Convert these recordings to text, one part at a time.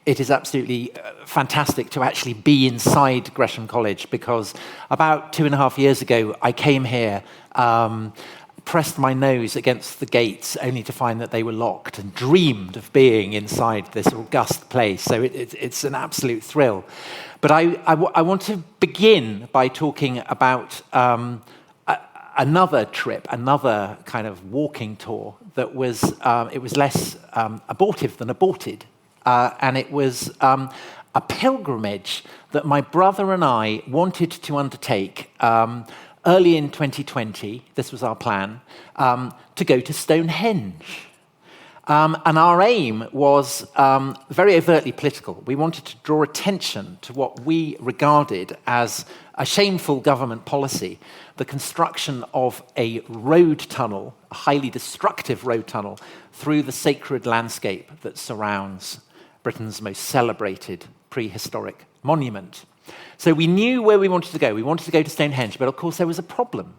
it is absolutely fantastic to actually be inside Gresham College, because about 2.5 years ago, I came here, pressed my nose against the gates only to find that they were locked, and dreamed of being inside this august place. So it's an absolute thrill. But I want to begin by talking about another trip, another kind of walking tour that was, it was less abortive than aborted. And it was a pilgrimage that my brother and I wanted to undertake early in 2020, this was our plan, to go to Stonehenge. And our aim was very overtly political. We wanted to draw attention to what we regarded as a shameful government policy, the construction of a road tunnel, a highly destructive road tunnel, through the sacred landscape that surrounds Britain's most celebrated prehistoric monument. So we knew where we wanted to go. We wanted to go to Stonehenge, but of course there was a problem.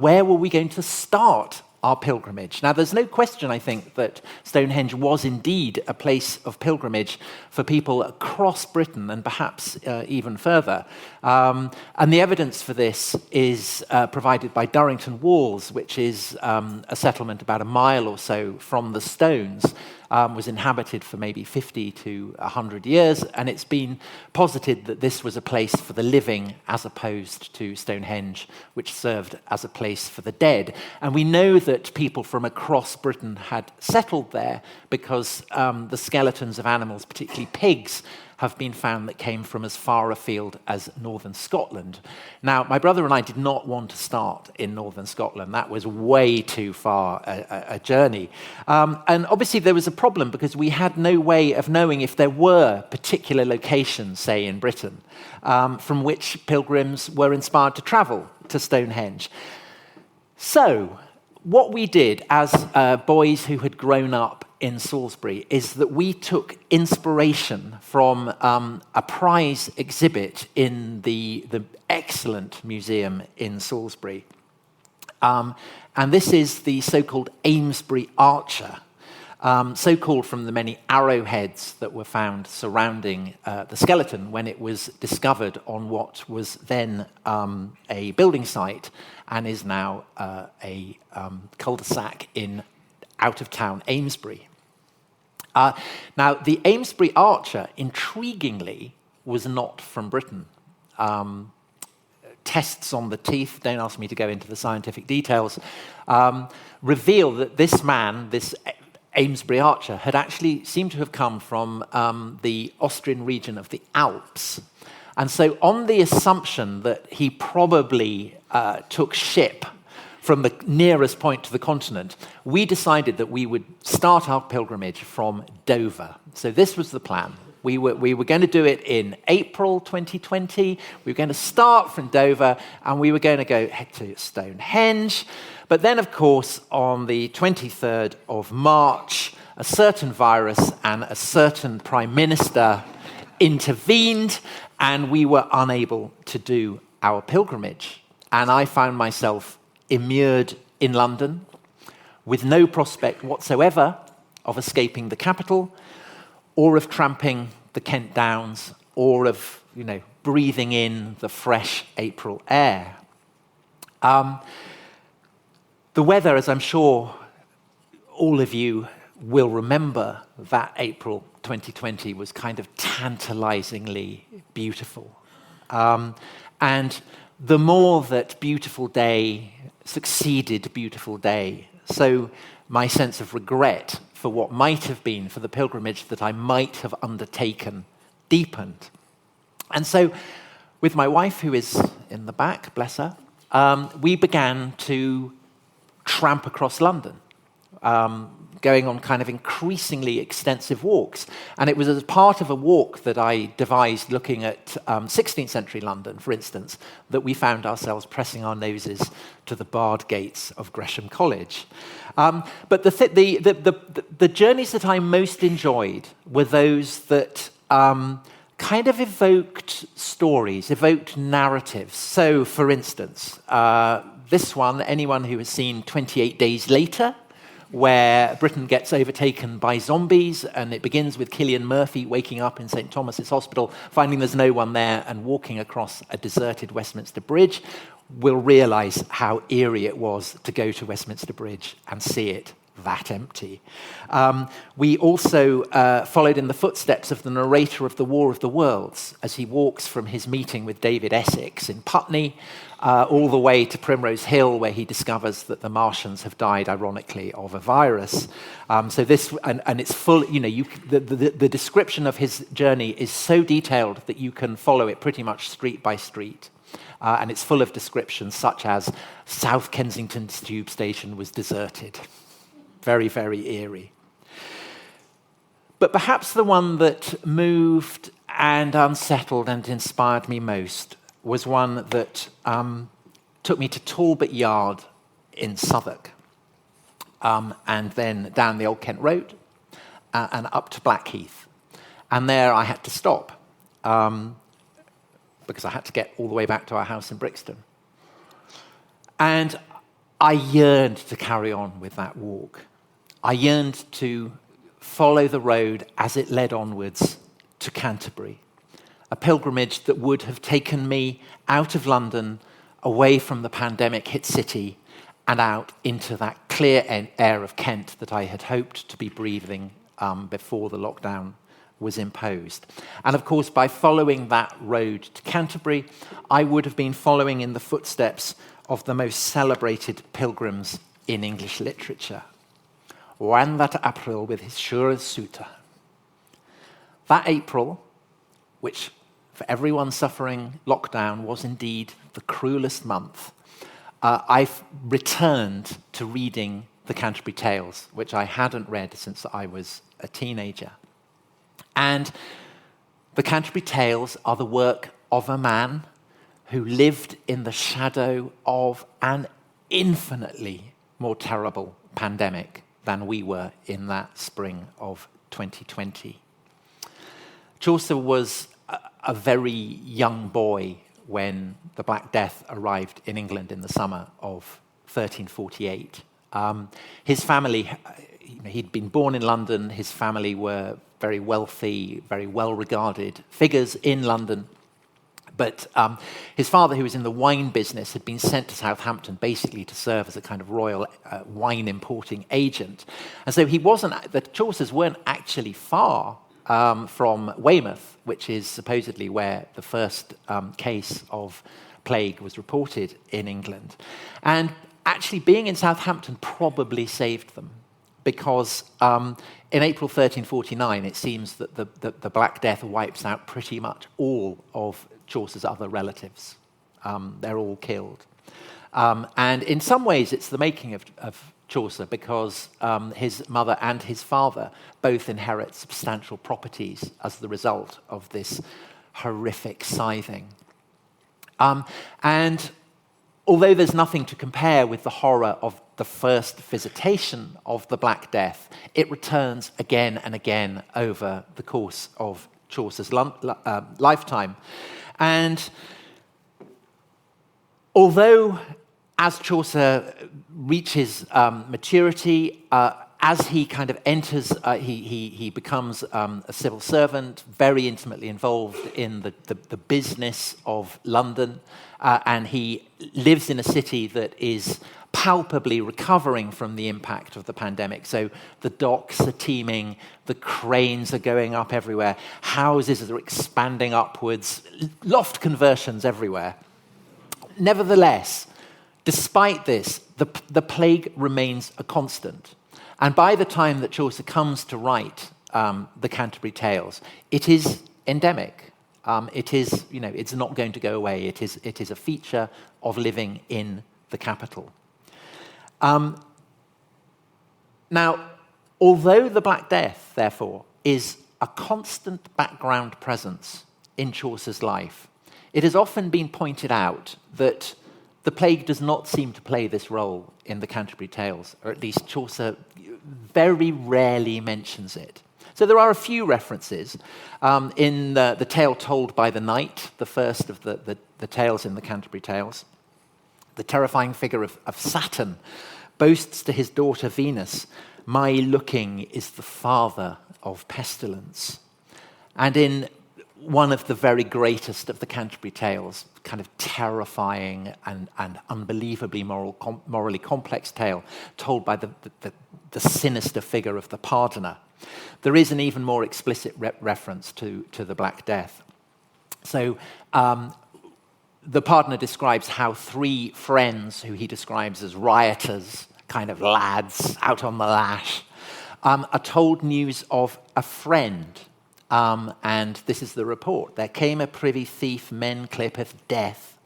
Where were we going to start our pilgrimage? Now, there's no question, I think, that Stonehenge was indeed a place of pilgrimage for people across Britain and perhaps even further. And the evidence for this is provided by Durrington Walls, which is a settlement about a mile or so from the stones, was inhabited for maybe 50 to 100 years, and it's been posited that this was a place for the living as opposed to Stonehenge, which served as a place for the dead. And we know that people from across Britain had settled there because the skeletons of animals, particularly pigs, have been found that came from as far afield as northern Scotland. Now, my brother and I did not want to start in northern Scotland. That was way too far a journey. And obviously there was a problem because we had no way of knowing if there were particular locations, say in Britain, from which pilgrims were inspired to travel to Stonehenge. So what we did as boys who had grown up in Salisbury is that we took inspiration from a prize exhibit in the excellent museum in Salisbury. And this is the so-called Amesbury Archer, so-called from the many arrowheads that were found surrounding the skeleton when it was discovered on what was then a building site and is now a cul-de-sac in out-of-town Amesbury. Now, the Amesbury Archer, intriguingly, was not from Britain. Tests on the teeth, don't ask me to go into the scientific details, reveal that this man, this Amesbury Archer, had actually seemed to have come from the Austrian region of the Alps. And so on the assumption that he probably took ship from the nearest point to the continent, we decided that we would start our pilgrimage from Dover. So this was the plan. We were going to do it in April 2020. We were going to start from Dover, and we were going to head to Stonehenge. But then, of course, on the 23rd of March, a certain virus and a certain prime minister intervened, and we were unable to do our pilgrimage. And I found myself immured in London with no prospect whatsoever of escaping the capital or of tramping the Kent Downs or of, breathing in the fresh April air. The weather, as I'm sure all of you will remember, that April 2020 was kind of tantalizingly beautiful. And the more that beautiful day succeeded beautiful day, so my sense of regret for what might have been for the pilgrimage that I might have undertaken deepened. And so with my wife, who is in the back, bless her, we began to tramp across London, going on kind of increasingly extensive walks. And it was as part of a walk that I devised looking at 16th century London, for instance, that we found ourselves pressing our noses to the barred gates of Gresham College. But the journeys that I most enjoyed were those that kind of evoked stories, evoked narratives. So, for instance, this one, anyone who has seen 28 Days Later, where Britain gets overtaken by zombies, and it begins with Cillian Murphy waking up in St. Thomas's Hospital, finding there's no one there, and walking across a deserted Westminster Bridge. We'll realise how eerie it was to go to Westminster Bridge and see it that empty. We also followed in the footsteps of the narrator of the War of the Worlds as he walks from his meeting with David Essex in Putney all the way to Primrose Hill, where he discovers that the Martians have died, ironically, of a virus. So this, and it's full, the description of his journey is so detailed that you can follow it pretty much street by street. And it's full of descriptions such as South Kensington's tube station was deserted. Very, very eerie. But perhaps the one that moved and unsettled and inspired me most was one that took me to Talbot Yard in Southwark, and then down the Old Kent Road and up to Blackheath. And there I had to stop because I had to get all the way back to our house in Brixton. And I yearned to carry on with that walk. I yearned to follow the road as it led onwards to Canterbury, a pilgrimage that would have taken me out of London, away from the pandemic-hit city, and out into that clear air of Kent that I had hoped to be breathing before the lockdown was imposed. And of course, by following that road to Canterbury, I would have been following in the footsteps of the most celebrated pilgrims in English literature. Wan that April with his sure suitor. That April, which for everyone suffering lockdown was indeed the cruelest month, I've returned to reading the Canterbury Tales, which I hadn't read since I was a teenager. And the Canterbury Tales are the work of a man who lived in the shadow of an infinitely more terrible pandemic than we were in that spring of 2020. Chaucer was a very young boy when the Black Death arrived in England in the summer of 1348. His family, he'd been born in London, his family were very wealthy, very well-regarded figures in London. But his father, who was in the wine business, had been sent to Southampton basically to serve as a kind of royal wine importing agent. And so the Chaucers weren't actually far from Weymouth, which is supposedly where the first case of plague was reported in England. And actually being in Southampton probably saved them, because in April 1349, it seems that the Black Death wipes out pretty much all of Chaucer's other relatives. They're all killed. And in some ways, it's the making of Chaucer, because his mother and his father both inherit substantial properties as the result of this horrific scything. And although there's nothing to compare with the horror of the first visitation of the Black Death, it returns again and again over the course of Chaucer's lifetime. And although as Chaucer reaches maturity, as he kind of enters, he becomes a civil servant, very intimately involved in the business of London, and he lives in a city that is palpably recovering from the impact of the pandemic. So the docks are teeming, the cranes are going up everywhere, houses are expanding upwards, loft conversions everywhere. Nevertheless, despite this, the plague remains a constant. And by the time that Chaucer comes to write the Canterbury Tales, it is endemic. It is, it's not going to go away. It is a feature of living in the capital. Now, although the Black Death, therefore, is a constant background presence in Chaucer's life, it has often been pointed out that the plague does not seem to play this role in the Canterbury Tales, or at least Chaucer very rarely mentions it. So there are a few references in the tale told by the Knight, the first of the tales in the Canterbury Tales. The terrifying figure of Saturn boasts to his daughter Venus, "My looking is the father of pestilence." And in one of the very greatest of the Canterbury Tales, kind of terrifying and unbelievably morally complex tale told by the sinister figure of the pardoner, there is an even more explicit reference to the Black Death. So the pardoner describes how 3 friends, who he describes as rioters, kind of lads out on the lash, are told news of a friend. And this is the report. "There came a privy thief, men clippeth death,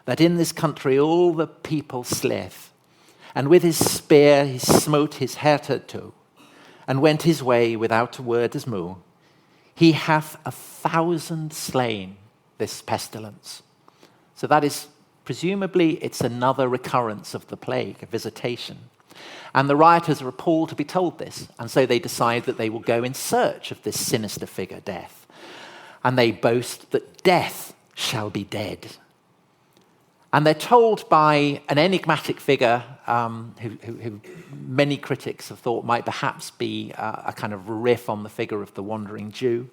that in this country all the people slith. And with his spear he smote his herter too, and went his way without a word as moo. He hath 1,000 slain, this pestilence." So that is, presumably, it's another recurrence of the plague, a visitation. And the rioters are appalled to be told this, and so they decide that they will go in search of this sinister figure, Death. And they boast that Death shall be dead. And they're told by an enigmatic figure who many critics have thought might perhaps be a kind of riff on the figure of the wandering Jew,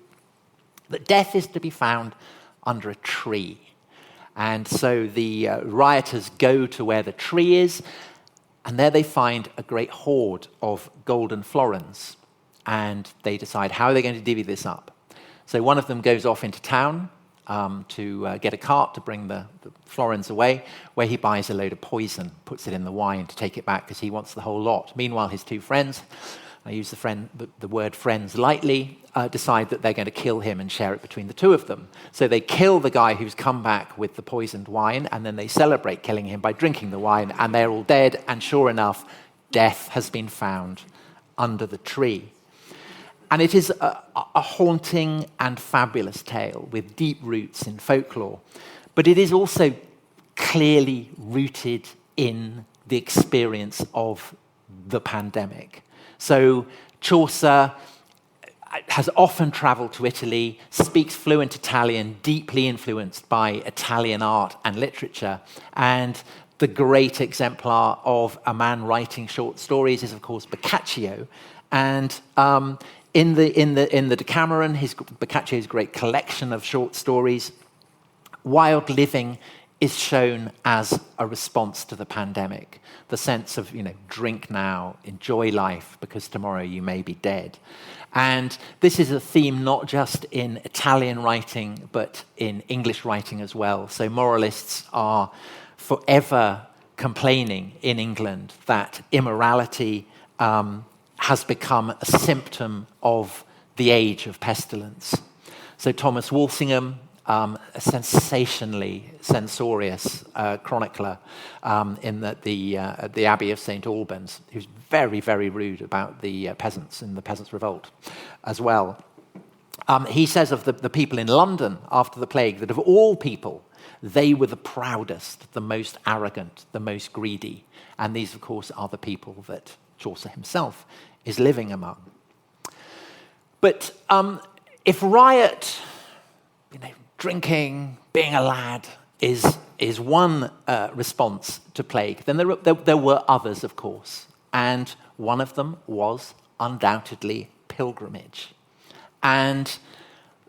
that Death is to be found under a tree. And so the rioters go to where the tree is, and there they find a great hoard of golden florins. And they decide, how are they going to divvy this up? So one of them goes off into town to get a cart to bring the florins away, where he buys a load of poison, puts it in the wine to take it back because he wants the whole lot. Meanwhile, his 2 friends, I use the word friends lightly, decide that they're going to kill him and share it between the 2 of them. So they kill the guy who's come back with the poisoned wine, and then they celebrate killing him by drinking the wine, and they're all dead, and sure enough, Death has been found under the tree. And it is a haunting and fabulous tale with deep roots in folklore, but it is also clearly rooted in the experience of the pandemic. So Chaucer has often traveled to Italy, speaks fluent Italian, deeply influenced by Italian art and literature, and the great exemplar of a man writing short stories is, of course, Boccaccio. And in the Decameron, Boccaccio's great collection of short stories, wild living is shown as a response to the pandemic. The sense of, drink now, enjoy life, because tomorrow you may be dead. And this is a theme not just in Italian writing, but in English writing as well. So moralists are forever complaining in England that immorality has become a symptom of the age of pestilence. So Thomas Walsingham, a sensationally censorious chronicler in the Abbey of St. Albans, who's very, very rude about the peasants in the Peasants' Revolt as well. He says of the people in London after the plague that of all people, they were the proudest, the most arrogant, the most greedy. And these, of course, are the people that Chaucer himself is living among. But if riot, drinking, being a lad is one response to plague, then there were others, of course. And one of them was undoubtedly pilgrimage. And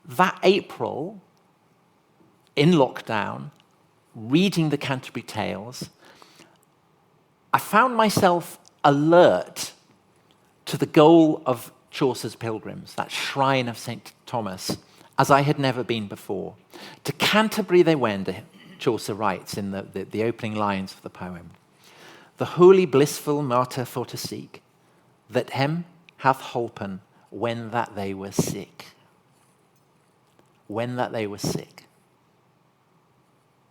that April, in lockdown, reading the Canterbury Tales, I found myself alert to the goal of Chaucer's pilgrims, that shrine of St. Thomas, as I had never been before. To Canterbury they went, Chaucer writes in the opening lines of the poem. The holy blissful martyr for to seek, that hem hath holpen when that they were sick. When that they were sick.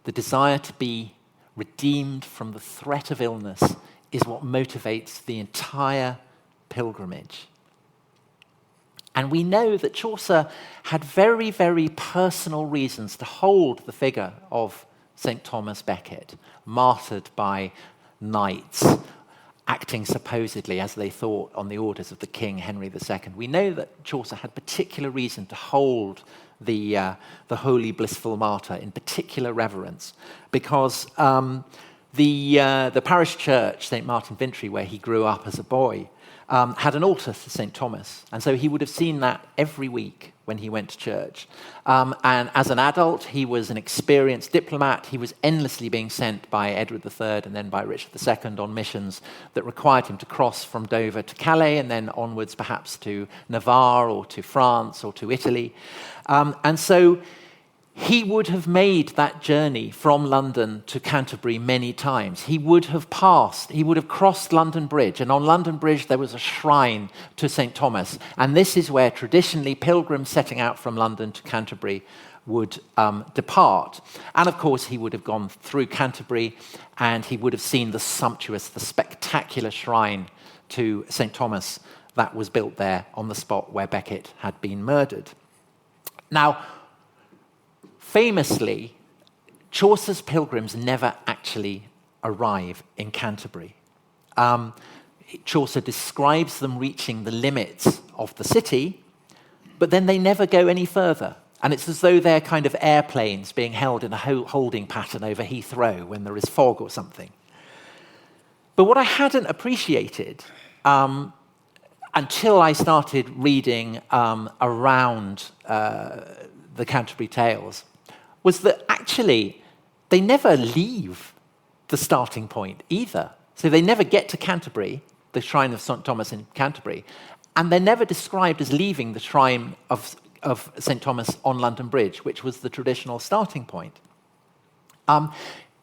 The desire to be redeemed from the threat of illness is what motivates the entire pilgrimage. And we know that Chaucer had very, very personal reasons to hold the figure of St. Thomas Becket, martyred by knights, acting supposedly as they thought on the orders of the King Henry II. We know that Chaucer had particular reason to hold the holy blissful martyr in particular reverence, because The parish church, St. Martin Vintry, where he grew up as a boy, had an altar to St. Thomas. And so he would have seen that every week when he went to church. And as an adult, he was an experienced diplomat. He was endlessly being sent by Edward III and then by Richard II on missions that required him to cross from Dover to Calais and then onwards perhaps to Navarre or to France or to Italy. And so he would have made that journey from London to Canterbury many times. He would have crossed London Bridge, and on London Bridge there was a shrine to St. Thomas, and this is where traditionally pilgrims setting out from London to Canterbury would depart. And of course he would have gone through Canterbury, and he would have seen the sumptuous, the spectacular shrine to St. Thomas that was built there on the spot where Becket had been murdered. Now, famously, Chaucer's pilgrims never actually arrive in Canterbury. Chaucer describes them reaching the limits of the city, but then they never go any further. And it's as though they're kind of airplanes being held in a holding pattern over Heathrow when there is fog or something. But what I hadn't appreciated until I started reading around the Canterbury Tales was that actually they never leave the starting point either. So they never get to Canterbury, the shrine of St. Thomas in Canterbury, and they're never described as leaving the shrine of St. Thomas on London Bridge, which was the traditional starting point.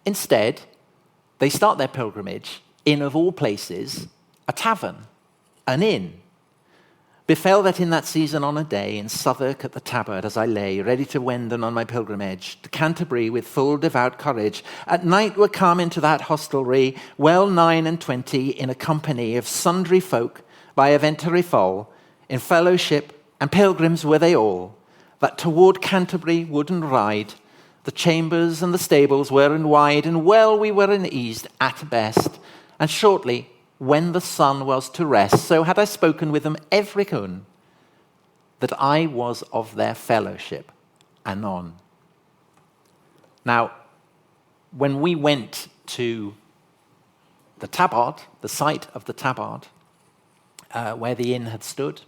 Instead, they start their pilgrimage in, of all places, a tavern, an inn. Befell that in that season on a day in Southwark at the Tabard as I lay, ready to wend on my pilgrimage, to Canterbury with full devout courage, at night were come into that hostelry, well 29 in a company of sundry folk, by eventary fall, in fellowship and pilgrims were they all, that toward Canterbury would and ride, the chambers and the stables were and wide, and well we were in eased at best, and shortly, when the sun was to rest, so had I spoken with them every one, that I was of their fellowship anon. Now, when we went to the Tabard, the site of the Tabard, where the inn had stood,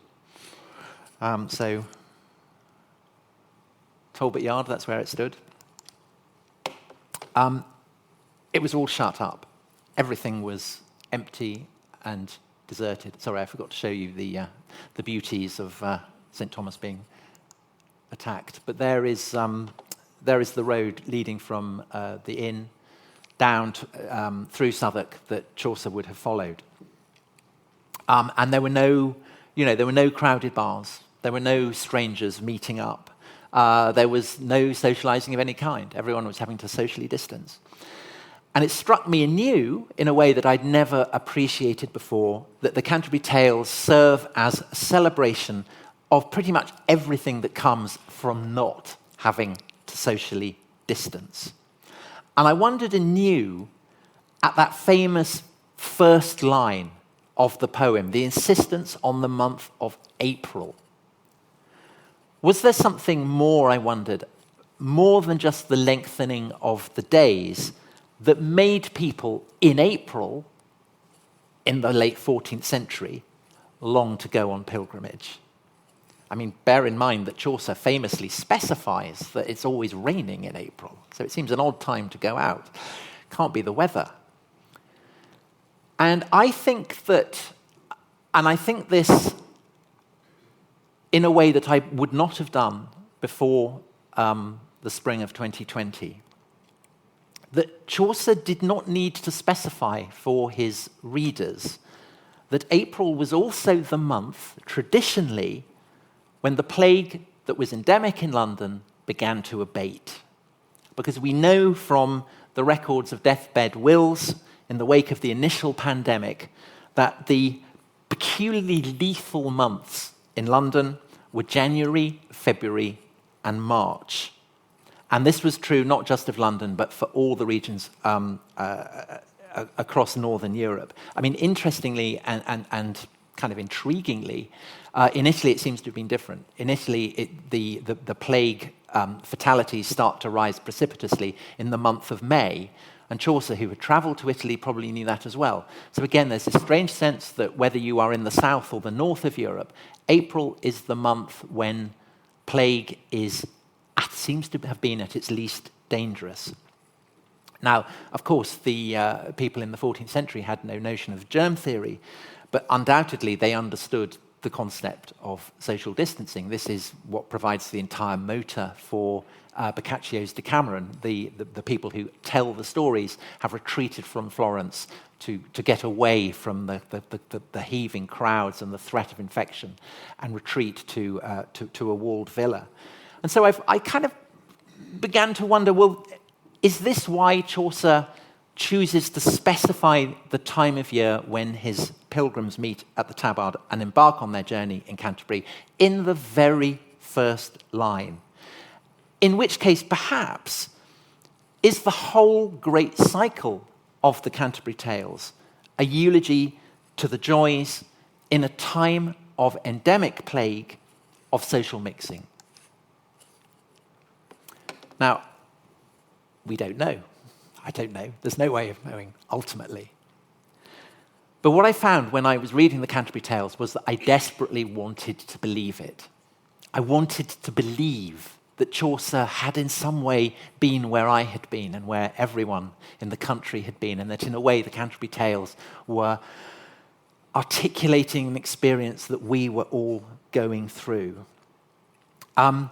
so Talbot Yard, that's where it stood, it was all shut up. Everything was empty and deserted. Sorry, I forgot to show you the beauties of St. Thomas being attacked. But there is the road leading from the inn down through Southwark that Chaucer would have followed. And there were no crowded bars. There were no strangers meeting up. There was no socialising of any kind. Everyone was having to socially distance. And it struck me anew, in a way that I'd never appreciated before, that the Canterbury Tales serve as a celebration of pretty much everything that comes from not having to socially distance. And I wondered anew at that famous first line of the poem, the insistence on the month of April. Was there something more, I wondered, more than just the lengthening of the days, that made people in April, in the late 14th century, long to go on pilgrimage? I mean, bear in mind that Chaucer famously specifies that it's always raining in April, so it seems an odd time to go out. Can't be the weather. And I think this in a way that I would not have done before the spring of 2020. That Chaucer did not need to specify for his readers that April was also the month, traditionally, when the plague that was endemic in London began to abate. Because we know from the records of deathbed wills in the wake of the initial pandemic that the peculiarly lethal months in London were January, February, and March. And this was true not just of London, but for all the regions across Northern Europe. I mean, interestingly and kind of intriguingly, in Italy it seems to have been different. In Italy, the plague fatalities start to rise precipitously in the month of May, And Chaucer, who had travelled to Italy, probably knew that as well. So again, there's this strange sense that whether you are in the south or the north of Europe, April is the month when plague seems to have been at its least dangerous. Now, of course, the people in the 14th century had no notion of germ theory, but undoubtedly they understood the concept of social distancing. This is what provides the entire motor for Boccaccio's Decameron. The people who tell the stories have retreated from Florence to get away from the heaving crowds and the threat of infection, and retreat to a walled villa. And so I kind of began to wonder, well, is this why Chaucer chooses to specify the time of year when his pilgrims meet at the Tabard and embark on their journey in Canterbury in the very first line? In which case, perhaps, is the whole great cycle of the Canterbury Tales a eulogy to the joys in a time of endemic plague of social mixing? Now, we don't know. I don't know. There's no way of knowing, ultimately. But what I found when I was reading the Canterbury Tales was that I desperately wanted to believe it. I wanted to believe that Chaucer had in some way been where I had been and where everyone in the country had been, and that in a way the Canterbury Tales were articulating an experience that we were all going through. And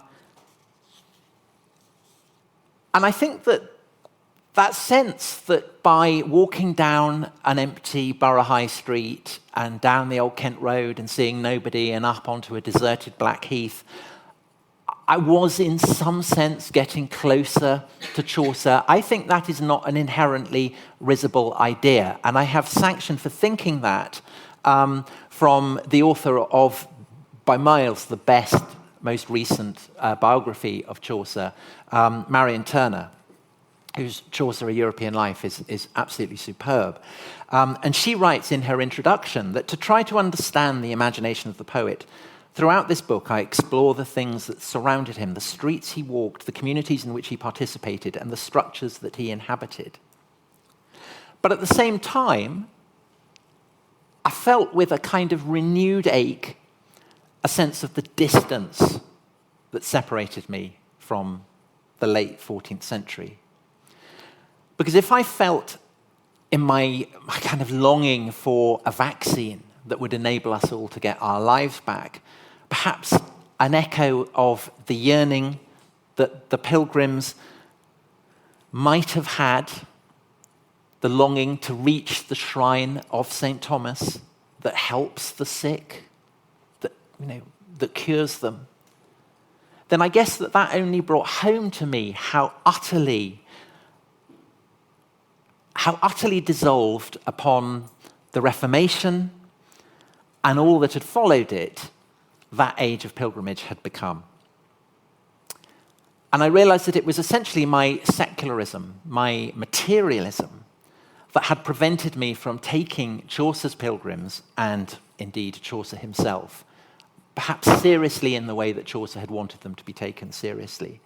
I think that sense that by walking down an empty Borough High Street and down the Old Kent Road and seeing nobody and up onto a deserted Black Heath, I was in some sense getting closer to Chaucer. I think that is not an inherently risible idea. And I have sanction for thinking that from the author of, by miles, the best, most recent biography of Chaucer, Marion Turner, whose Chaucer, A European Life is absolutely superb. And she writes in her introduction that to try to understand the imagination of the poet, throughout this book I explore the things that surrounded him, the streets he walked, the communities in which he participated, and the structures that he inhabited. But at the same time, I felt with a kind of renewed ache a sense of the distance that separated me from the late 14th century. Because if I felt in my kind of longing for a vaccine that would enable us all to get our lives back, perhaps an echo of the yearning that the pilgrims might have had, the longing to reach the shrine of St. Thomas that helps the sick, that cures them, then I guess that only brought home to me how utterly dissolved upon the Reformation and all that had followed it, that age of pilgrimage had become. And I realized that it was essentially my secularism, my materialism, that had prevented me from taking Chaucer's pilgrims, and indeed Chaucer himself, perhaps seriously in the way that Chaucer had wanted them to be taken seriously.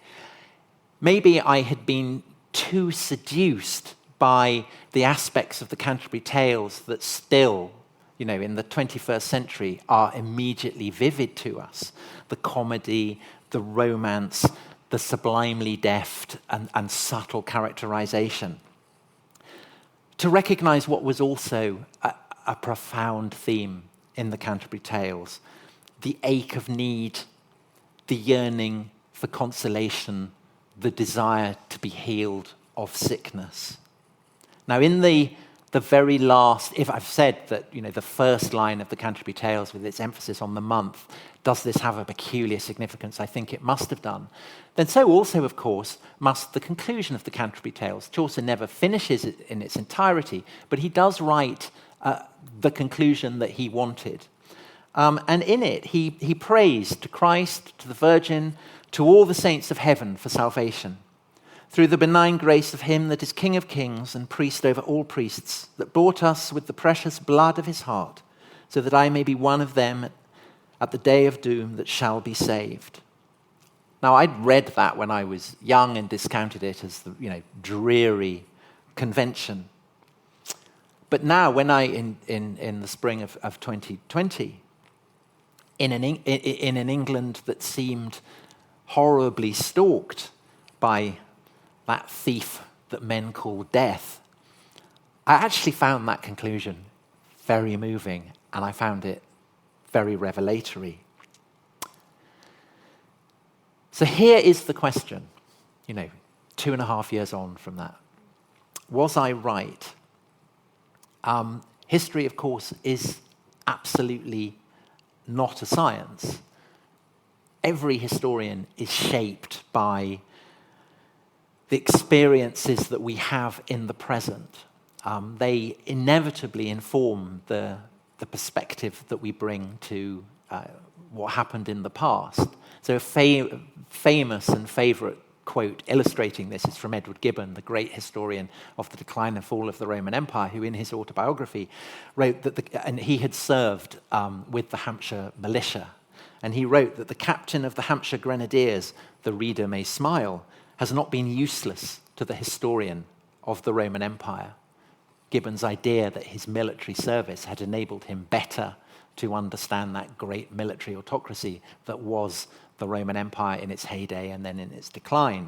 Maybe I had been too seduced by the aspects of the Canterbury Tales that still, in the 21st century are immediately vivid to us. The comedy, the romance, the sublimely deft and subtle characterization. To recognize what was also a profound theme in the Canterbury Tales, the ache of need, the yearning for consolation, the desire to be healed of sickness. Now, in the very last, if I've said that, the first line of the Canterbury Tales with its emphasis on the month, does this have a peculiar significance? I think it must have done. Then so also, of course, must the conclusion of the Canterbury Tales. Chaucer never finishes it in its entirety, but he does write the conclusion that he wanted. And in it, he prays to Christ, to the Virgin, to all the saints of heaven for salvation, through the benign grace of him that is King of kings and priest over all priests, that bought us with the precious blood of his heart, so that I may be one of them at the day of doom that shall be saved. Now, I'd read that when I was young and discounted it as the dreary convention. But now, when I, in the spring of 2020, in an England that seemed horribly stalked by that thief that men call death, I actually found that conclusion very moving, and I found it very revelatory. So here is the question, 2.5 years on from that. Was I right? History, of course, is absolutely not a science. Every historian is shaped by the experiences that we have in the present. They inevitably inform the perspective that we bring to what happened in the past. So a famous and favorite quote illustrating this is from Edward Gibbon, the great historian of the decline and fall of the Roman Empire, who in his autobiography wrote that, and he had served with the Hampshire militia, and he wrote that the captain of the Hampshire Grenadiers, the reader may smile, has not been useless to the historian of the Roman Empire. Gibbon's idea that his military service had enabled him better to understand that great military autocracy that was the Roman Empire in its heyday and then in its decline.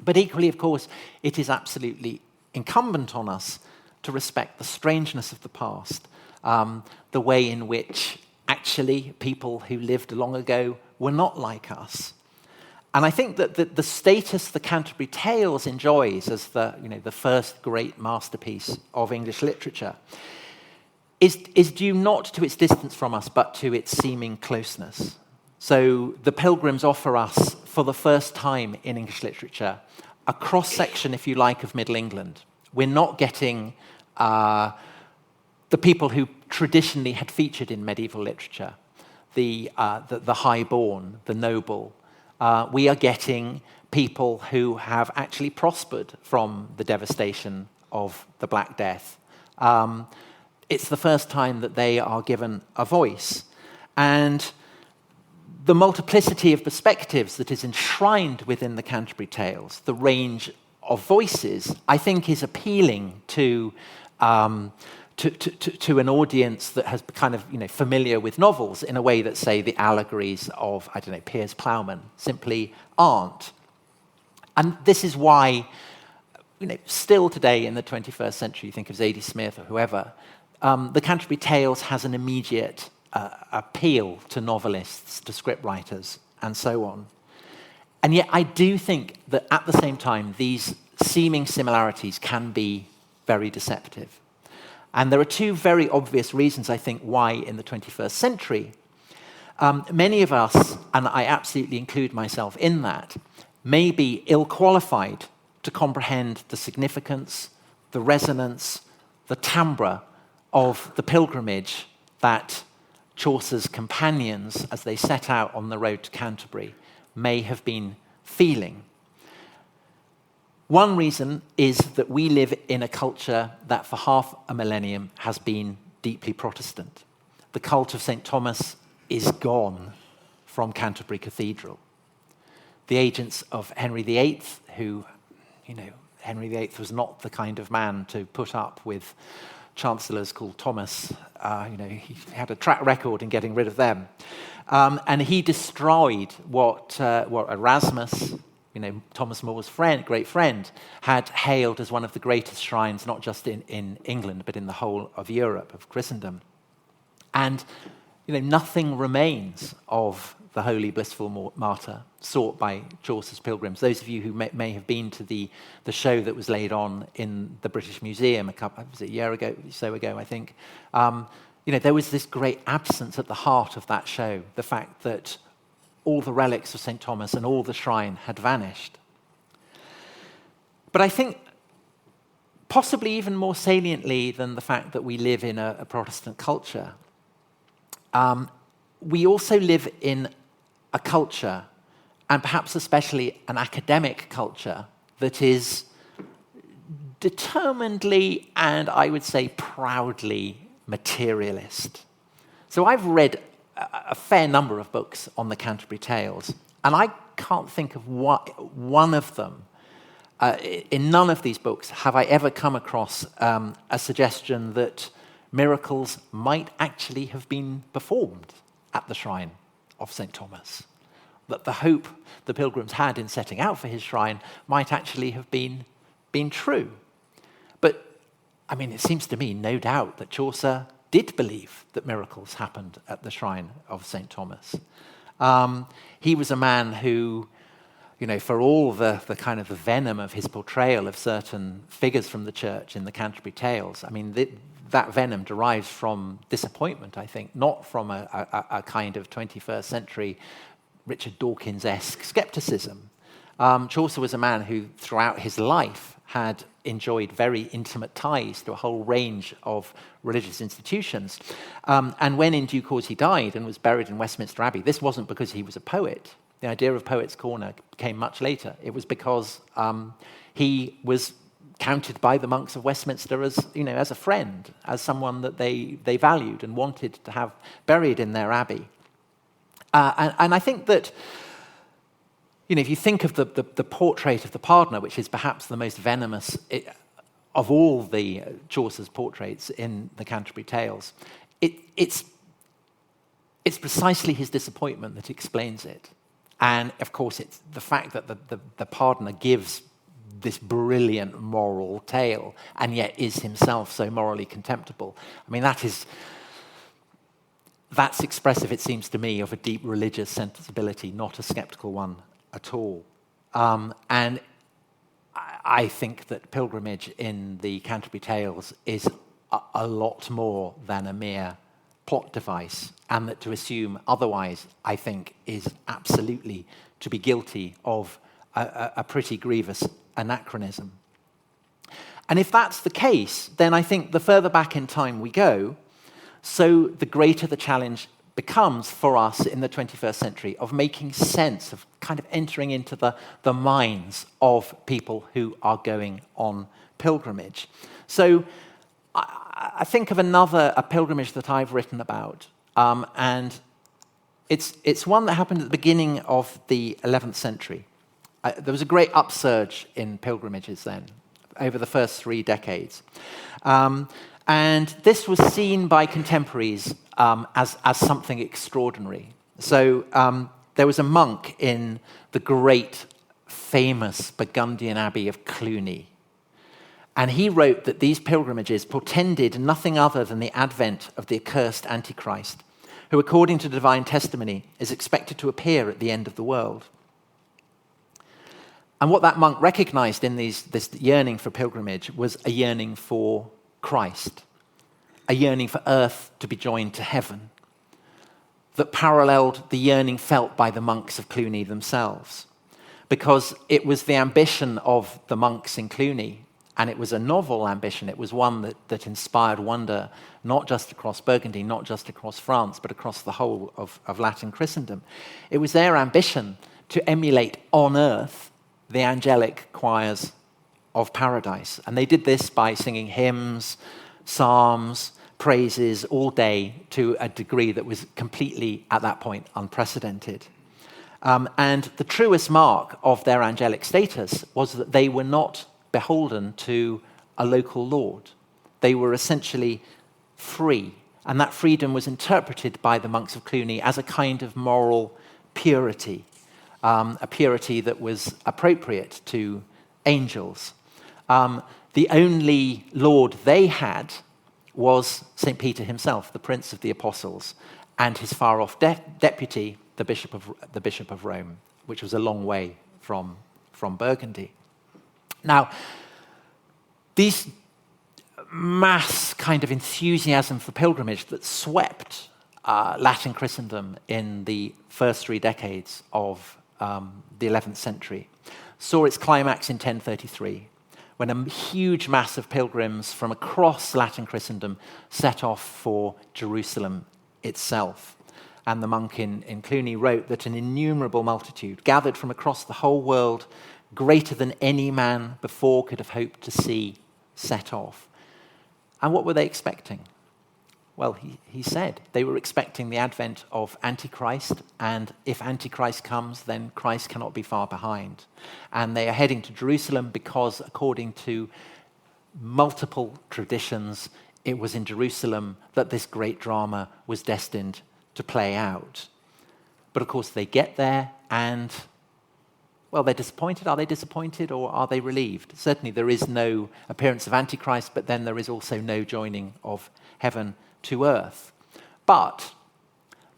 But equally, of course, it is absolutely incumbent on us to respect the strangeness of the past, the way in which actually people who lived long ago were not like us. And I think that the status the Canterbury Tales enjoys as the first great masterpiece of English literature is due not to its distance from us, but to its seeming closeness. So the Pilgrims offer us, for the first time in English literature, a cross-section, if you like, of Middle England. We're not getting the people who traditionally had featured in medieval literature, the high-born, the noble. We are getting people who have actually prospered from the devastation of the Black Death. It's the first time that they are given a voice. And the multiplicity of perspectives that is enshrined within the Canterbury Tales, the range of voices, I think is appealing to an audience that has kind of familiar with novels in a way that, say, the allegories of, Piers Plowman simply aren't. And this is why, still today in the 21st century, you think of Zadie Smith or whoever, the Canterbury Tales has an immediate appeal to novelists, to scriptwriters, and so on. And yet I do think that at the same time, these seeming similarities can be very deceptive. And there are two very obvious reasons, I think, why in the 21st century, many of us, and I absolutely include myself in that, may be ill-qualified to comprehend the significance, the resonance, the timbre of the pilgrimage that Chaucer's companions, as they set out on the road to Canterbury, may have been feeling. One reason is that we live in a culture that for half a millennium has been deeply Protestant. The cult of St. Thomas is gone from Canterbury Cathedral. The agents of Henry VIII, who, Henry VIII was not the kind of man to put up with chancellors called Thomas. He had a track record in getting rid of them. And he destroyed what Erasmus, Thomas More's great friend, had hailed as one of the greatest shrines, not just in England, but in the whole of Europe, of Christendom. And, nothing remains of the holy, blissful martyr sought by Chaucer's pilgrims. Those of you who may have been to the show that was laid on in the British Museum a year ago, so ago, I think, there was this great absence at the heart of that show, the fact that all the relics of St. Thomas and all the shrine had vanished. But I think possibly even more saliently than the fact that we live in a Protestant culture, we also live in a culture, and perhaps especially an academic culture, that is determinedly and I would say proudly materialist. So I've read a fair number of books on the Canterbury Tales, and I can't think of one of them in none of these books have I ever come across a suggestion that miracles might actually have been performed at the shrine of St. Thomas, that the hope the pilgrims had in setting out for his shrine might actually have been true. But, I mean, it seems to me no doubt that Chaucer did believe that miracles happened at the shrine of St. Thomas. He was a man who, for all the kind of the venom of his portrayal of certain figures from the church in the Canterbury Tales, I mean, that venom derives from disappointment, I think, not from a kind of 21st century Richard Dawkins-esque skepticism. Chaucer was a man who, throughout his life, had enjoyed very intimate ties to a whole range of religious institutions. And when in due course he died and was buried in Westminster Abbey, this wasn't because he was a poet. The idea of Poets' Corner came much later. It was because he was counted by the monks of Westminster as, as a friend, as someone that they valued and wanted to have buried in their abbey. And I think that, if you think of the portrait of the Pardoner, which is perhaps the most venomous of all the Chaucer's portraits in the Canterbury Tales, it's precisely his disappointment that explains it. And, of course, it's the fact that the Pardoner gives this brilliant moral tale and yet is himself so morally contemptible. I mean, that's expressive, it seems to me, of a deep religious sensibility, not a skeptical one at all. And I think that pilgrimage in the Canterbury Tales is a lot more than a mere plot device, and that to assume otherwise, I think, is absolutely to be guilty of a pretty grievous anachronism. And if that's the case, then I think the further back in time we go, so the greater the challenge becomes for us in the 21st century of making sense, of kind of entering into the minds of people who are going on pilgrimage. So I think of a pilgrimage that I've written about, and it's one that happened at the beginning of the 11th century. There was a great upsurge in pilgrimages then, over the first 3 decades. And this was seen by contemporaries as something extraordinary. So there was a monk in the great, famous Burgundian Abbey of Cluny. And he wrote that these pilgrimages portended nothing other than the advent of the accursed Antichrist, who, according to divine testimony, is expected to appear at the end of the world. And what that monk recognized in this yearning for pilgrimage was a yearning for Christ, a yearning for earth to be joined to heaven, that paralleled the yearning felt by the monks of Cluny themselves, because it was the ambition of the monks in Cluny, and it was a novel ambition. It was one that inspired wonder, not just across Burgundy, not just across France, but across the whole of Latin Christendom. It was their ambition to emulate on earth the angelic choirs of paradise. And they did this by singing hymns, psalms, praises all day to a degree that was completely, at that point, unprecedented. And the truest mark of their angelic status was that they were not beholden to a local lord. They were essentially free. And that freedom was interpreted by the monks of Cluny as a kind of moral purity, a purity that was appropriate to angels. The only lord they had was St. Peter himself, the Prince of the Apostles, and his far-off deputy, the Bishop of Rome, which was a long way from Burgundy. Now, these mass kind of enthusiasm for pilgrimage that swept Latin Christendom in the first 3 decades of the 11th century saw its climax in 1033, when a huge mass of pilgrims from across Latin Christendom set off for Jerusalem itself. And the monk in Cluny wrote that an innumerable multitude gathered from across the whole world, greater than any man before could have hoped to see, set off. And what were they expecting? Well, he said they were expecting the advent of Antichrist, and if Antichrist comes, then Christ cannot be far behind. And they are heading to Jerusalem because, according to multiple traditions, it was in Jerusalem that this great drama was destined to play out. But of course, they get there and, well, they're disappointed. Are they disappointed or are they relieved? Certainly there is no appearance of Antichrist, but then there is also no joining of heaven to earth. But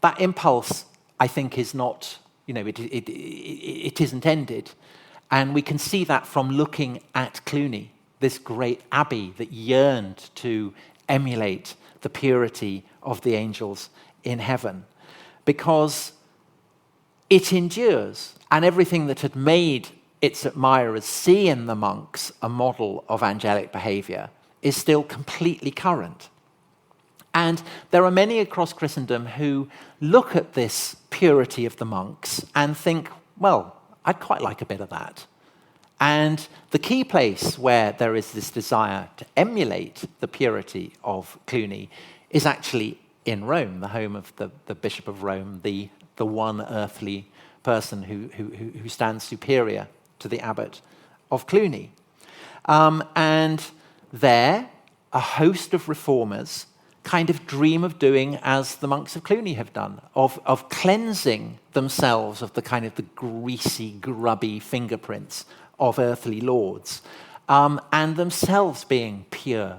that impulse, I think, is not, it isn't ended. And we can see that from looking at Cluny, this great abbey that yearned to emulate the purity of the angels in heaven. Because it endures, and everything that had made its admirers see in the monks a model of angelic behavior is still completely current. And there are many across Christendom who look at this purity of the monks and think, well, I'd quite like a bit of that. And the key place where there is this desire to emulate the purity of Cluny is actually in Rome, the home of the Bishop of Rome, the one earthly person who stands superior to the abbot of Cluny. And there, a host of reformers kind of dream of doing as the monks of Cluny have done, of cleansing themselves of the kind of the greasy, grubby fingerprints of earthly lords, and themselves being pure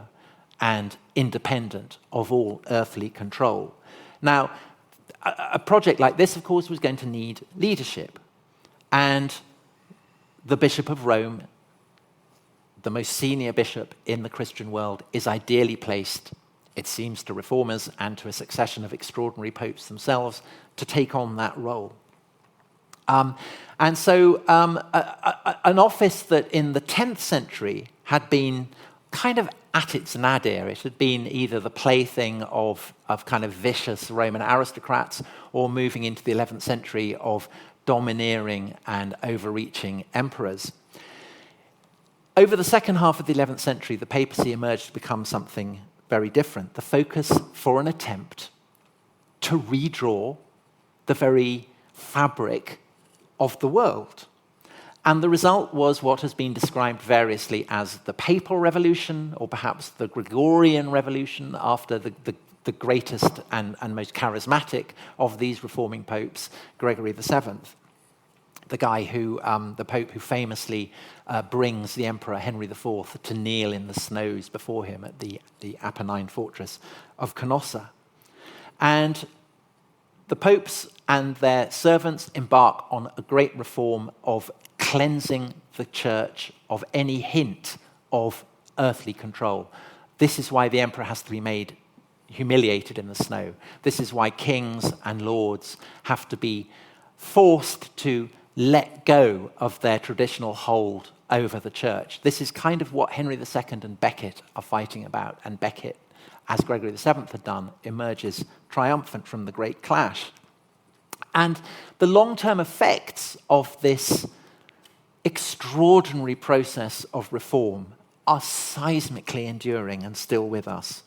and independent of all earthly control. Now, a project like this, of course, was going to need leadership. And the Bishop of Rome, the most senior bishop in the Christian world, is ideally placed, it seems, to reformers and to a succession of extraordinary popes themselves to take on that role. And so an office that in the 10th century had been kind of at its nadir. It had been either the plaything of kind of vicious Roman aristocrats or, moving into the 11th century, of domineering and overreaching emperors. Over the second half of the 11th century, the papacy emerged to become something very different. The focus for an attempt to redraw the very fabric of the world. And the result was what has been described variously as the Papal Revolution, or perhaps the Gregorian Revolution, after the greatest and most charismatic of these reforming popes, Gregory VII, the guy the Pope who famously brings the Emperor Henry IV to kneel in the snows before him at the Apennine fortress of Canossa. And the popes and their servants embark on a great reform of cleansing the church of any hint of earthly control. This is why the emperor has to be made humiliated in the snow. This is why kings and lords have to be forced to let go of their traditional hold over the church. This is kind of what Henry II and Becket are fighting about, and Becket, as Gregory VII had done, emerges triumphant from the great clash. And the long-term effects of this extraordinary process of reform are seismically enduring and still with us.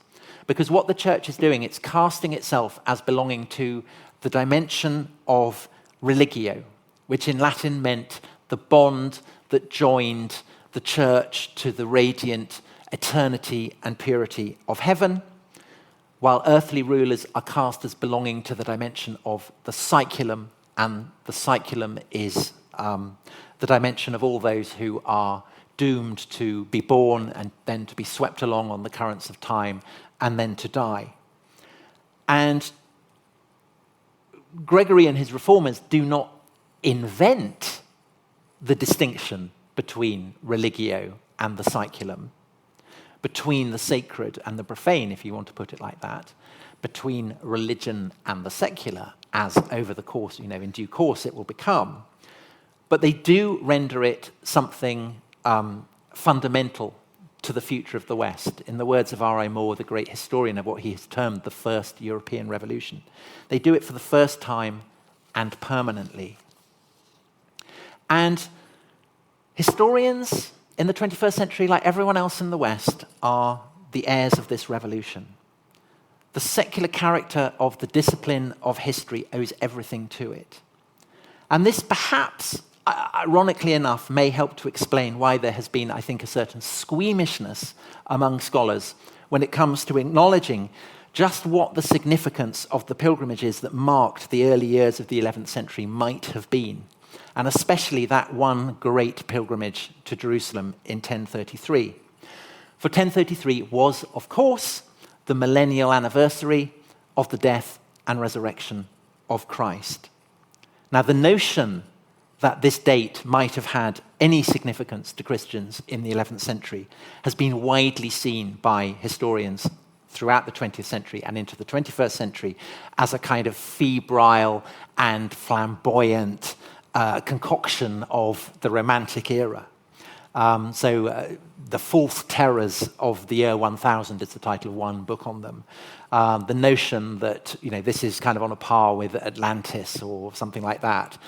Because what the church is doing, it's casting itself as belonging to the dimension of religio, which in Latin meant the bond that joined the church to the radiant eternity and purity of heaven, while earthly rulers are cast as belonging to the dimension of the saeculum, and the saeculum is the dimension of all those who are doomed to be born and then to be swept along on the currents of time and then to die. And Gregory and his reformers do not invent the distinction between religio and the saeculum, between the sacred and the profane, if you want to put it like that, between religion and the secular, as over the course, in due course it will become. But they do render it something fundamental to the future of the West. In the words of R.I. Moore, the great historian of what he has termed the first European Revolution, they do it for the first time and permanently. And historians in the 21st century, like everyone else in the West, are the heirs of this revolution. the secular character of the discipline of history owes everything to it. And this perhaps, ironically enough, may help to explain why there has been, I think, a certain squeamishness among scholars when it comes to acknowledging just what the significance of the pilgrimages that marked the early years of the 11th century might have been, and especially that one great pilgrimage to Jerusalem in 1033. For 1033 was, of course, the millennial anniversary of the death and resurrection of Christ. Now, the notion that this date might have had any significance to Christians in the 11th century has been widely seen by historians throughout the 20th century and into the 21st century as a kind of febrile and flamboyant concoction of the Romantic era. The False Terrors of the Year 1000 is the title of one book on them. The notion that this is kind of on a par with Atlantis or something like that,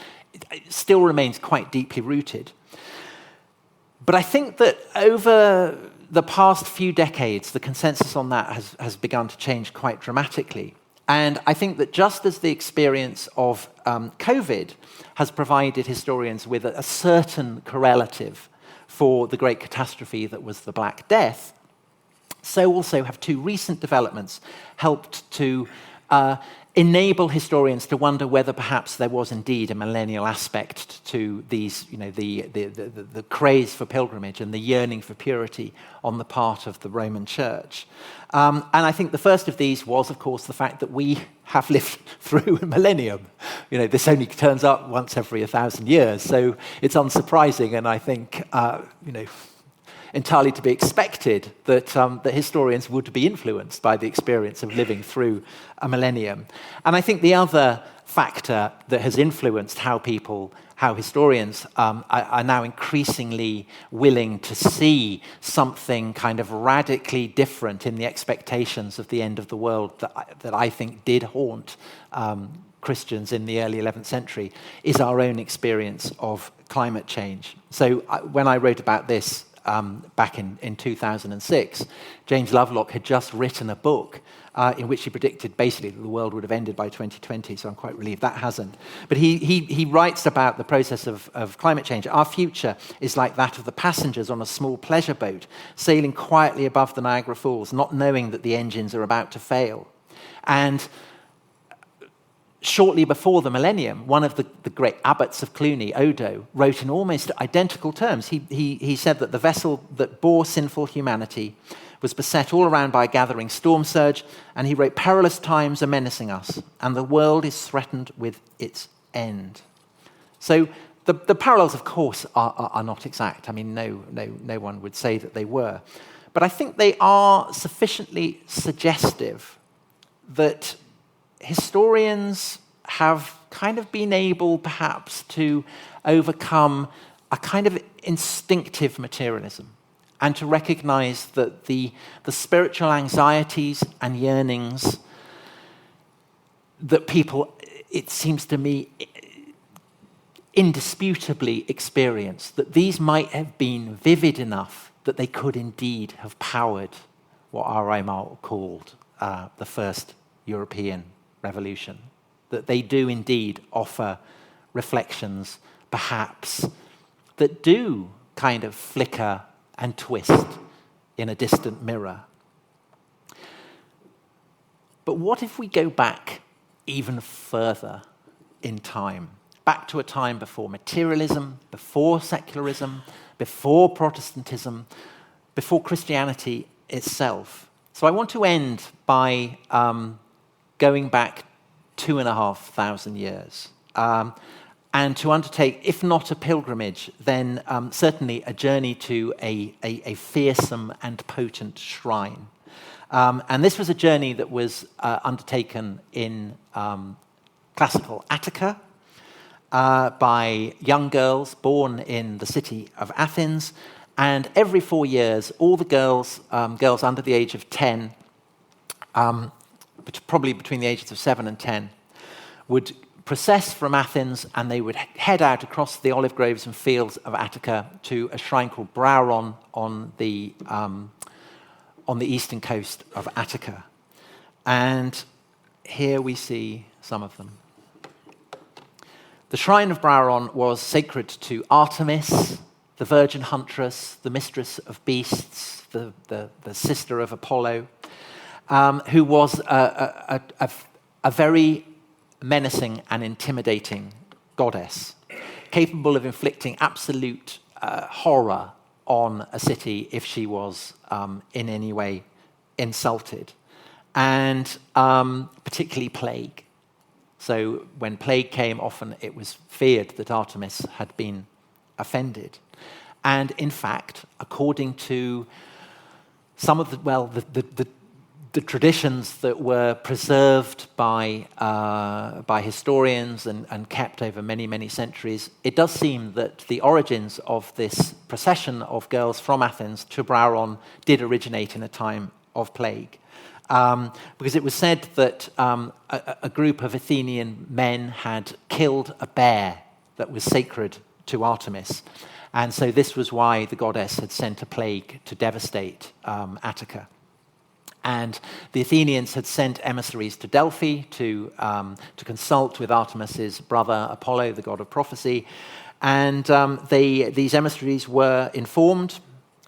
it still remains quite deeply rooted. But I think that over the past few decades, the consensus on that has begun to change quite dramatically. And I think that just as the experience of COVID has provided historians with a certain correlative for the great catastrophe that was the Black Death, so also have two recent developments helped to enable historians to wonder whether perhaps there was indeed a millennial aspect to these, the craze for pilgrimage and the yearning for purity on the part of the Roman Church. And I think the first of these was, of course, the fact that we have lived through a millennium. This only turns up once every 1,000 years, so it's unsurprising, and I think, entirely to be expected that historians would be influenced by the experience of living through a millennium. And I think the other factor that has influenced how historians are now increasingly willing to see something kind of radically different in the expectations of the end of the world that I think did haunt Christians in the early 11th century is our own experience of climate change. So when I wrote about this back in 2006, James Lovelock had just written a book in which he predicted basically that the world would have ended by 2020, so I'm quite relieved that hasn't. But he writes about the process of climate change. Our future is like that of the passengers on a small pleasure boat, sailing quietly above the Niagara Falls, not knowing that the engines are about to fail. And shortly before the millennium, one of the great abbots of Cluny, Odo, wrote in almost identical terms. He said that the vessel that bore sinful humanity was beset all around by a gathering storm surge, and he wrote, "Perilous times are menacing us, and the world is threatened with its end." So the parallels, of course, are not exact. I mean, no one would say that they were. But I think they are sufficiently suggestive that historians have kind of been able, perhaps, to overcome a kind of instinctive materialism and to recognize that the spiritual anxieties and yearnings that people, it seems to me, indisputably experience, that these might have been vivid enough that they could indeed have powered what R.I. Mark called the first European Revolution, that they do indeed offer reflections, perhaps, that do kind of flicker and twist in a distant mirror. But what if we go back even further in time, back to a time before materialism, before secularism, before Protestantism, before Christianity itself? So I want to end by going back 2,500 years, and to undertake, if not a pilgrimage, then certainly a journey to a fearsome and potent shrine. And this was a journey that was undertaken in classical Attica by young girls born in the city of Athens. And every 4 years, all the girls under the age of 10, probably between the ages of 7 and 10, would process from Athens, and they would head out across the olive groves and fields of Attica to a shrine called Brauron on the eastern coast of Attica. And here we see some of them. The shrine of Brauron was sacred to Artemis, the virgin huntress, the mistress of beasts, the sister of Apollo, who was a very menacing and intimidating goddess, capable of inflicting absolute horror on a city if she was in any way insulted, and particularly plague. So when plague came, often it was feared that Artemis had been offended. And in fact, according to some of the traditions that were preserved by historians and kept over many, many centuries, it does seem that the origins of this procession of girls from Athens to Brauron did originate in a time of plague. Because it was said that a group of Athenian men had killed a bear that was sacred to Artemis. And so this was why the goddess had sent a plague to devastate Attica. And the Athenians had sent emissaries to Delphi to consult with Artemis's brother Apollo, the god of prophecy. And these emissaries were informed,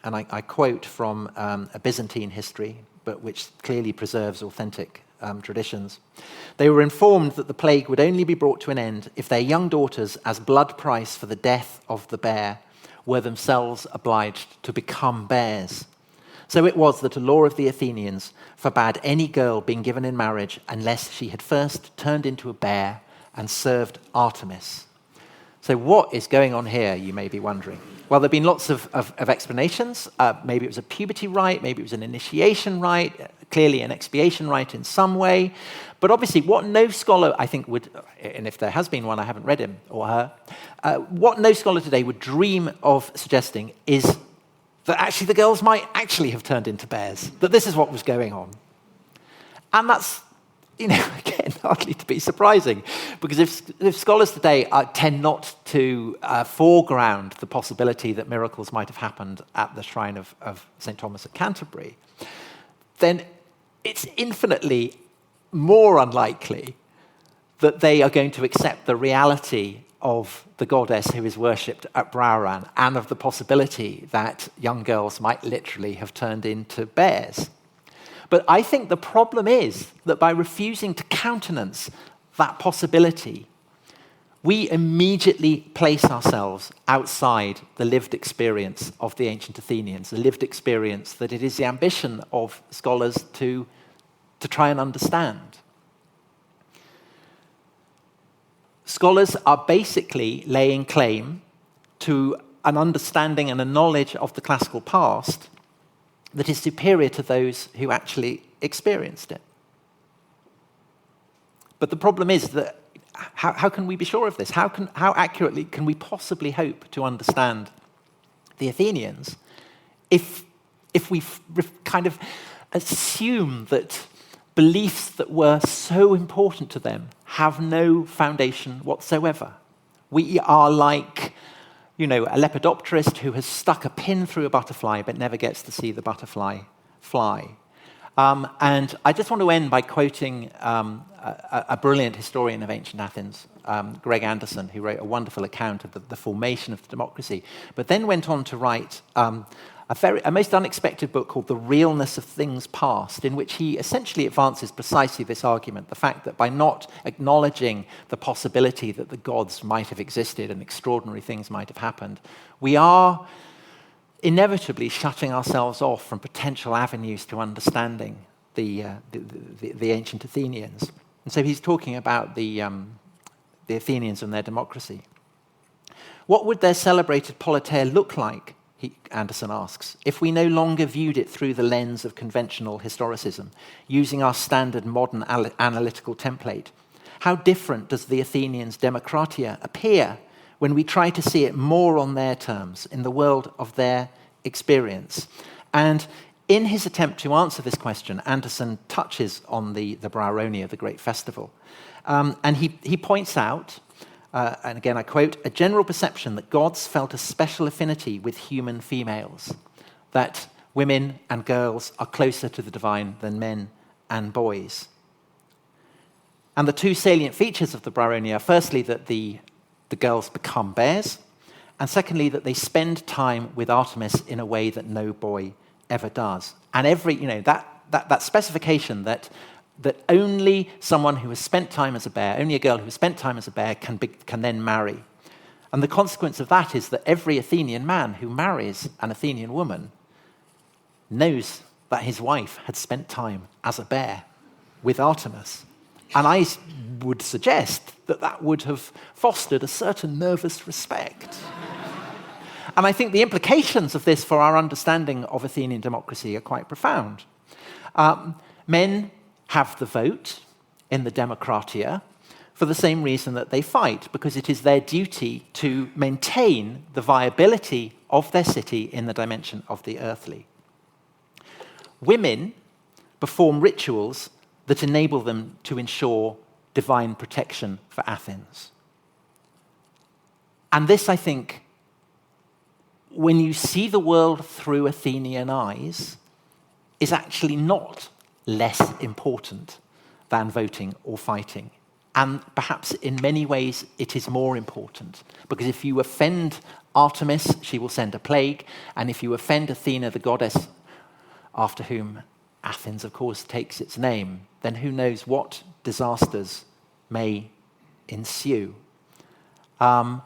and I quote from a Byzantine history, but which clearly preserves authentic traditions. They were informed that the plague would only be brought to an end if their young daughters, as blood price for the death of the bear, were themselves obliged to become bears. So it was that a law of the Athenians forbade any girl being given in marriage unless she had first turned into a bear and served Artemis. So what is going on here, you may be wondering? Well, there have been lots of explanations. Maybe it was a puberty rite, maybe it was an initiation rite, clearly an expiation rite in some way. But obviously, what no scholar, I think, would, and if there has been one, I haven't read him or her, what no scholar today would dream of suggesting is that actually the girls might actually have turned into bears, that this is what was going on. And that's, again, hardly to be surprising, because if scholars today tend not to foreground the possibility that miracles might have happened at the shrine of St. Thomas at Canterbury, then it's infinitely more unlikely that they are going to accept the reality of the goddess who is worshipped at Brauron and of the possibility that young girls might literally have turned into bears. But I think the problem is that by refusing to countenance that possibility, we immediately place ourselves outside the lived experience of the ancient Athenians, the lived experience that it is the ambition of scholars to try and understand. Scholars are basically laying claim to an understanding and a knowledge of the classical past that is superior to those who actually experienced it. But the problem is that how can we be sure of this? How accurately can we possibly hope to understand the Athenians if we kind of assume that beliefs that were so important to them have no foundation whatsoever? We are like, a lepidopterist who has stuck a pin through a butterfly but never gets to see the butterfly fly. And I just want to end by quoting a brilliant historian of ancient Athens, Greg Anderson, who wrote a wonderful account of the formation of the democracy, but then went on to write a most unexpected book called The Realness of Things Past, in which he essentially advances precisely this argument, the fact that by not acknowledging the possibility that the gods might have existed and extraordinary things might have happened, we are inevitably shutting ourselves off from potential avenues to understanding the ancient Athenians. And so he's talking about the Athenians and their democracy. What would their celebrated politeia look like, Anderson asks, if we no longer viewed it through the lens of conventional historicism, using our standard modern analytical template? How different does the Athenians' democratia appear when we try to see it more on their terms, in the world of their experience? And in his attempt to answer this question, Anderson touches on the Brauronia, the great festival. And he points out, and again I quote, a general perception that gods felt a special affinity with human females, that women and girls are closer to the divine than men and boys. And the two salient features of the Bryronia are firstly that the girls become bears, and secondly that they spend time with Artemis in a way that no boy ever does. And that specification that only someone who has spent time as a bear, only a girl who has spent time as a bear can then marry. And the consequence of that is that every Athenian man who marries an Athenian woman knows that his wife had spent time as a bear with Artemis. And I would suggest that would have fostered a certain nervous respect. And I think the implications of this for our understanding of Athenian democracy are quite profound. Men have the vote in the Demokratia for the same reason that they fight, because it is their duty to maintain the viability of their city in the dimension of the earthly. Women perform rituals that enable them to ensure divine protection for Athens. And this, I think, when you see the world through Athenian eyes, is actually not less important than voting or fighting. And perhaps in many ways it is more important, because if you offend Artemis, she will send a plague, and if you offend Athena, the goddess after whom Athens, of course, takes its name, then who knows what disasters may ensue. And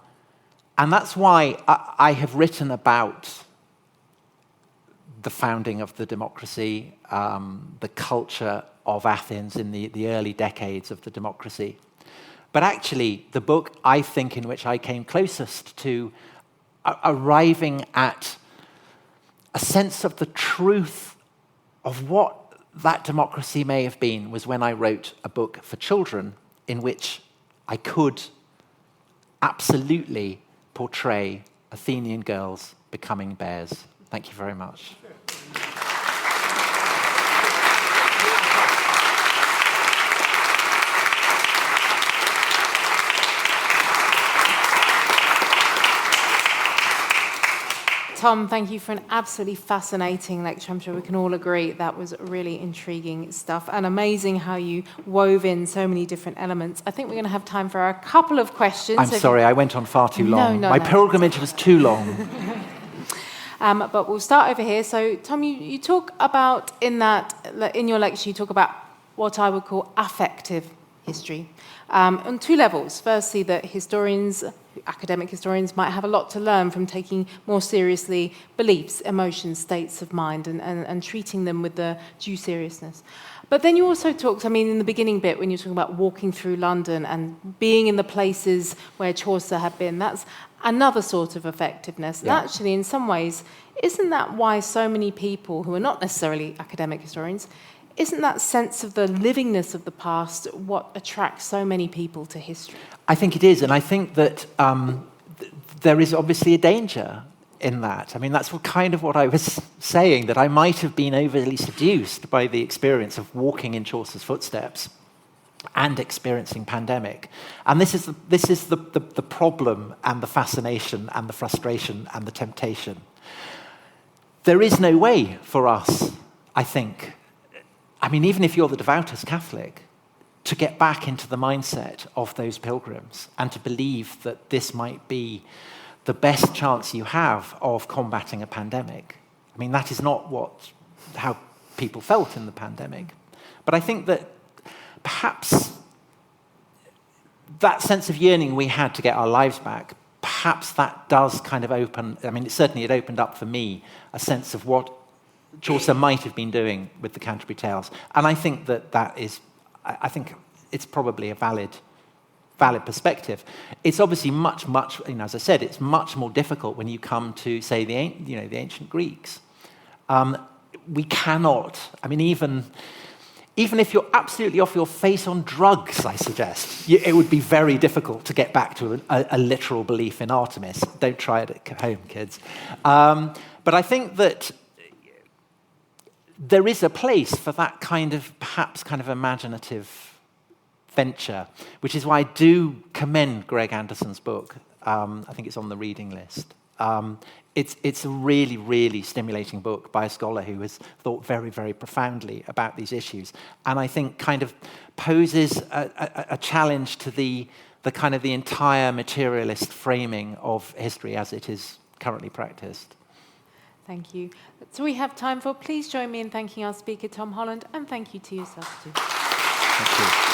that's why I have written about the founding of the democracy, the culture of Athens in the early decades of the democracy. But actually, the book, I think, in which I came closest to arriving at a sense of the truth of what that democracy may have been was when I wrote a book for children in which I could absolutely portray Athenian girls becoming bears. Thank you very much. Tom, thank you for an absolutely fascinating lecture. I'm sure we can all agree that was really intriguing stuff, and amazing how you wove in so many different elements. I think we're going to have time for a couple of questions. I'm sorry, I went on far too long. My pilgrimage was too long. But we'll start over here. So, Tom, you talk about, in your lecture, you talk about what I would call affective history on two levels. Firstly, that academic historians might have a lot to learn from taking more seriously beliefs, emotions, states of mind, and treating them with the due seriousness. But then you also talked, in the beginning bit, when you were talking about walking through London and being in the places where Chaucer had been, that's another sort of effectiveness. Yeah. And actually, in some ways, isn't that why so many people who are not necessarily academic historians, isn't that sense of the livingness of the past what attracts so many people to history? I think it is, and I think that there is obviously a danger in that. That's what I was saying, that I might have been overly seduced by the experience of walking in Chaucer's footsteps and experiencing pandemic. And this is the problem and the fascination and the frustration and the temptation. There is no way for us, I think, even if you're the devoutest Catholic, to get back into the mindset of those pilgrims and to believe that this might be the best chance you have of combating a pandemic. That is not how people felt in the pandemic. But I think that perhaps that sense of yearning we had to get our lives back, perhaps that does kind of open, it opened up for me a sense of what Chaucer might have been doing with the Canterbury Tales. And I think that is, I think it's probably a valid perspective. It's obviously much, as I said, it's much more difficult when you come to, say, the ancient Greeks. We cannot, even if you're absolutely off your face on drugs, I suggest, it would be very difficult to get back to a literal belief in Artemis. Don't try it at home, kids. But I think that there is a place for that perhaps imaginative venture, which is why I do commend Greg Anderson's book. I think it's on the reading list. it's a really, really stimulating book by a scholar who has thought very, very profoundly about these issues, and I think kind of poses a challenge to the kind of the entire materialist framing of history as it is currently practiced. Thank you. So we have time for, please join me in thanking our speaker, Tom Holland, and thank you to yourself too. Thank you.